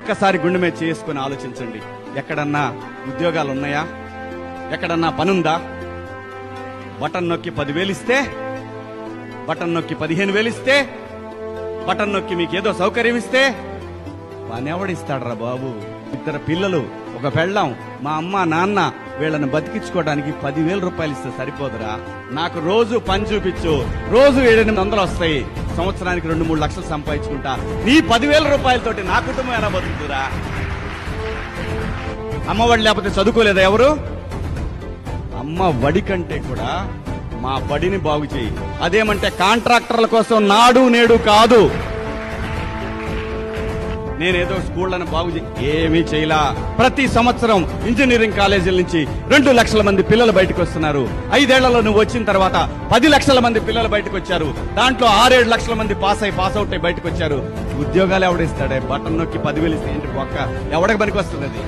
ఒక్కసారి గుండె మీద చేసుకుని ఆలోచించండి. ఎక్కడన్నా ఉద్యోగాలు ఉన్నాయా? ఎక్కడన్నా పనుందా? బటన్ నొక్కి 10,000 ఇస్తే, బటన్ నొక్కి 15,000 ఇస్తే, బటన్ నొక్కి మీకు ఏదో సౌకర్యం ఇస్తే పని ఎవడిస్తాడరా బాబు? 2 పిల్లలు, ఒక పెళ్ళాం, మా అమ్మ నాన్న, వీళ్ళని బతికించుకోవడానికి 10,000 రూపాయలు ఇస్తే సరిపోదురా? నాకు రోజు పని చూపించు, రోజు 700 వస్తాయి, సంవత్సరానికి 2-3 లక్షలు సంపాదించుకుంటా. నీ 10,000 రూపాయలతోటి నా కుటుంబం ఎలా బతుకుతురా? అమ్మఒడి లేకపోతే చదువుకోలేదా ఎవరు? అమ్మ వడి కంటే కూడా మా బడిని బాగు చేయి. అదేమంటే కాంట్రాక్టర్ల కోసం నాడు నేడు కాదు. నేనేదో స్కూళ్లను బాగు ఏమీ చేయలా. ప్రతి సంవత్సరం ఇంజనీరింగ్ కాలేజీల నుంచి 2 లక్షల మంది పిల్లలు బయటకు వస్తున్నారు. 5 ఏళ్లలో నువ్వు వచ్చిన తర్వాత 10 లక్షల మంది పిల్లలు బయటకు వచ్చారు. దాంట్లో 6-7 లక్షల మంది పాస్ అవుట్ అయి బయటకు వచ్చారు. ఉద్యోగాలు ఎవడిస్తాడే? బటన్ నొక్కి 10,000 ఇస్తే ఏంటి ఒక్క ఎవడికి పనికి వస్తుంది అది?